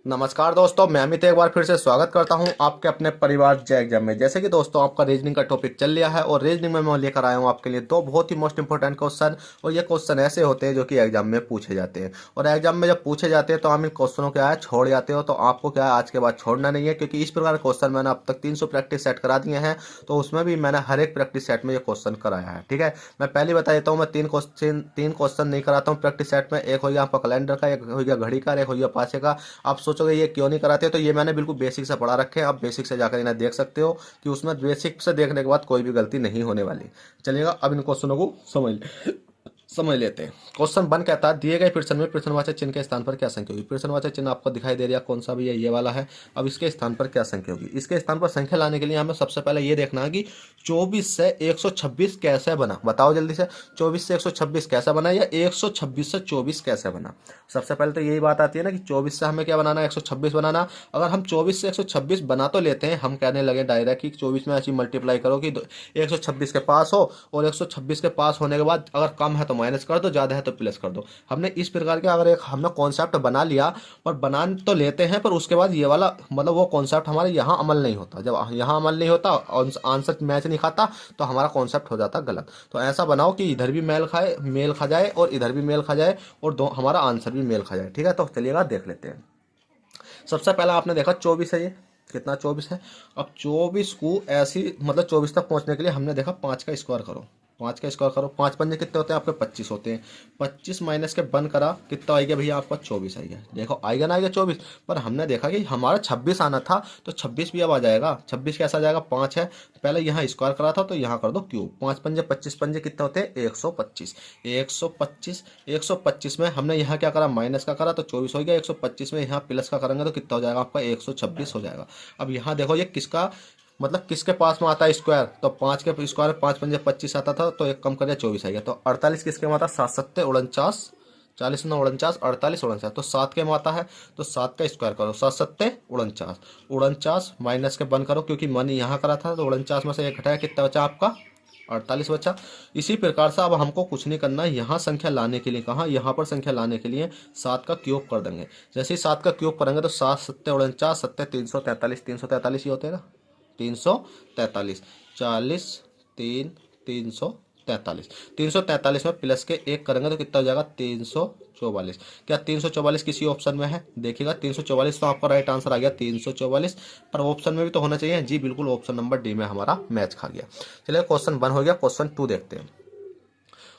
नमस्कार दोस्तों, मैं अमित एक बार फिर से स्वागत करता हूं आपके अपने परिवार जय एग्जाम में। जैसे कि दोस्तों आपका रीजनिंग का टॉपिक चल लिया है और रीजनिंग में मैं लेकर आया हूं आपके लिए दो बहुत ही मोस्ट इंपॉर्टेंट क्वेश्चन। और ये क्वेश्चन ऐसे होते हैं जो कि एग्जाम में पूछे जाते हैं, और एग्जाम में जब पूछे जाते हैं तो हम इन क्वेश्चनों क्या है छोड़ जाते हो। तो आपको क्या है आज के बाद छोड़ना नहीं है, क्योंकि इस प्रकार क्वेश्चन मैंने अब तक 300 प्रैक्टिस सेट करा दिए हैं। तो उसमें भी मैंने हर एक प्रैक्टिस सेट में ये क्वेश्चन कराया है। ठीक है, मैं पहले बता देता हूँ, मैं तीन क्वेश्चन नहीं कराता हूँ प्रैक्टिस सेट में। एक हो गया आपका कैलेंडर का, एक हो गया घड़ी का, एक हो गया पासे का। आप सोचोगे ये क्यों नहीं कराते, तो ये मैंने बिल्कुल बेसिक से पढ़ा रखे हैं। आप बेसिक से जाकर इन्हें देख सकते हो कि उसमें बेसिक से देखने के बाद कोई भी गलती नहीं होने वाली। चलिएगा, अब इन क्वेश्चनों को समझ लेते हैं। क्वेश्चन 1 कहता है, दिए गए प्रश्न में प्रश्नवाचक चिन्ह के स्थान पर क्या संख्या होगी। प्रश्नवाचक चिन्ह आपको दिखाई दे रहा है कौन सा भी है, ये वाला है। अब इसके स्थान पर क्या संख्या होगी। इसके स्थान पर संख्या लाने के लिए हमें सबसे पहले ये देखना है कि 24 से 126 कैसे बना। बताओ जल्दी से, 24 से 126 कैसे बना या 126 से 24 कैसे बना। सबसे पहले तो यही बात आती है ना कि 24 से हमें क्या बनाना है, 126 बनाना। अगर हम 24 से 126 बना तो लेते हैं, हम कहने लगे डायरेक्ट कि 24 में ऐसी मल्टीप्लाई करो कि 126 के पास हो, और 126 के पास होने के बाद अगर कम है तो माइनस कर दो, ज़्यादा है तो प्लस कर दो। हमने इस प्रकार के अगर एक हमने कॉन्सेप्ट बना लिया, पर बना तो लेते हैं पर उसके बाद ये वाला मतलब वो कॉन्सेप्ट हमारे यहाँ अमल नहीं होता। जब यहाँ अमल नहीं होता, आंसर मैच नहीं खाता, तो हमारा कॉन्सेप्ट हो जाता गलत। तो ऐसा बनाओ कि इधर भी मेल खा जाए और इधर भी मेल खा जाए, और दो हमारा आंसर भी मेल खा जाए। ठीक है, तो चलिएगा देख लेते हैं। सबसे पहला आपने देखा 24 है, ये कितना 24 है। अब 24 को ऐसी मतलब 24 तक पहुंचने के लिए हमने देखा 5 का स्क्वायर करो। 5 का स्क्वायर करो, 5 पंजे कितने होते हैं आपके 25 होते हैं। 25 माइनस के बंद करा, कितना आएगा भैया आपका 24 आएगा। देखो आएगा ना, आएगा 24। पर हमने देखा कि हमारा 26 आना था, तो 26 भी अब आ जाएगा। 26 कैसा आ जाएगा, 5 है पहले यहाँ स्क्वायर करा था तो यहाँ कर दो क्यूब। 5 पंजे 25 पंजे कितने होते हैं 125। 125 125 में हमने यहाँ क्या करा, माइनस का करा तो 24 हो गया। 125 में यहाँ प्लस का करेंगे तो कितना हो जाएगा आपका 126 हो जाएगा। अब यहाँ देखो ये किसका मतलब किसके पास में आता है स्क्वायर, तो 5 के स्क्वायर 5 पंजे 25 आता था, तो एक कम कर दिया 24 आ गया। तो 48 किसके में आता, 7 सत्ते 49, 40 9 49, 48 49, तो 7 के में आता है। तो 7 का स्क्वायर करो, 7 सत्ते 49, 49 माइनस के बंद करो, क्योंकि मन यहाँ करा था तो 49 में से एक घटाया, कितना बचा आपका 48 बचा। इसी प्रकार से अब हमको कुछ नहीं करना है, यहाँ संख्या लाने के लिए कहाँ, यहाँ पर संख्या लाने के लिए 7 का क्यूब कर देंगे। जैसे ही 7 का क्यूब करेंगे तो 7 सत्ते 49 सत्ते 343, 343 ही होते हैं ना, 343, 40 3 343, 343 में प्लस के एक करेंगे तो कितना हो जाएगा 344। क्या 344 किसी ऑप्शन में है, देखिएगा 344 तो आपका राइट आंसर आ गया 344। पर ऑप्शन में भी तो होना चाहिए जी, बिल्कुल ऑप्शन नंबर डी में हमारा मैच खा गया। चलिए क्वेश्चन 1 हो गया। क्वेश्चन 2 देखते हैं।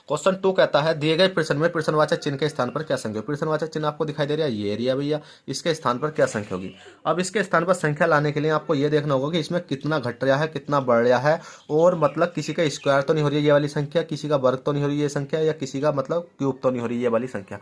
क्वेश्चन 2 कहता है, दिए गए प्रश्न में प्रश्नवाचक चिन्ह के स्थान पर क्या संख्या होगी। प्रश्नवाचक चिन्ह आपको दिखाई दे रहा है, ये एरिया भैया, इसके स्थान पर क्या संख्या होगी। अब इसके स्थान पर संख्या लाने के लिए आपको ये देखना होगा कि इसमें कितना घट रहा है कितना बढ़ रहा है, और मतलब किसी का स्क्वायर तो नहीं हो रही है ये वाली संख्या, किसी का वर्ग तो नहीं हो रही है ये संख्या, या किसी का मतलब क्यूब तो नहीं हो रही है ये वाली संख्या।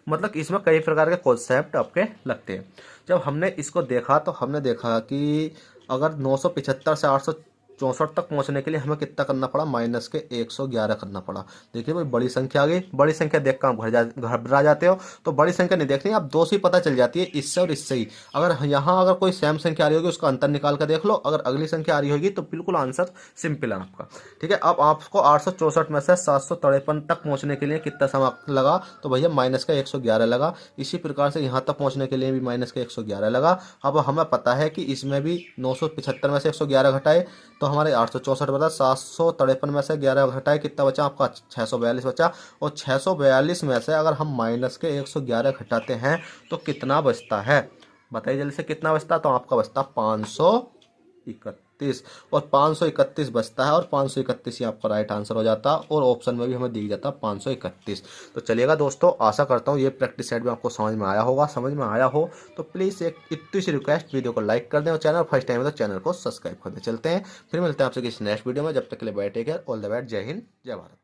मतलब इसमें कई प्रकार के कॉन्सेप्ट आपके लगते हैं। जब हमने इसको देखा तो हमने देखा कि अगर 975 से 864 तक पहुंचने के लिए हमें कितना करना पड़ा, माइनस के 111 करना पड़ा। देखिए भाई बड़ी संख्या आ गई, बड़ी संख्या देख कर आप घबरा जाते हो, तो बड़ी संख्या नहीं देखनी, आप दो से ही पता चल जाती है, इससे और इससे ही। अगर यहाँ अगर कोई सेम संख्या आ रही होगी उसका अंतर निकाल कर देख लो, अगर अगली संख्या आ रही होगी तो बिल्कुल आंसर सिंपल है आपका। ठीक है, अब आपको 864 में से 753 तक पहुंचने के लिए कितना समय लगा, तो भैया माइनस का 111 लगा। इसी प्रकार से यहाँ तक पहुंचने के लिए भी माइनस का 111 लगा। अब हमें पता है कि इसमें भी 975 में से 111 घटाए तो हमारे 864 बचा, 753 में से 11 घटाए कितना बचा आपका 642 बचा। और 642 में से अगर हम माइनस के 111 घटाते हैं तो कितना बचता है, बताइए जल्दी से कितना बचता है। तो आपका बचता 531, और 531 बचता है, और 531 ही आपका राइट आंसर हो जाता, और ऑप्शन में भी हमें दी जाता 531। तो चलिएगा दोस्तों, आशा करता हूँ ये प्रैक्टिस सेट में आपको समझ में आया होगा। समझ में आया हो तो प्लीज़ एक इतनी सी रिक्वेस्ट, वीडियो को लाइक कर दें, और चैनल फर्स्ट टाइम है तो चैनल को सब्सक्राइब कर दें। चलते हैं, फिर मिलते हैं आपसे किसी नेक्स्ट वीडियो में। जब तक के लिए bye, take care, all the best, जय हिंद जय भारत।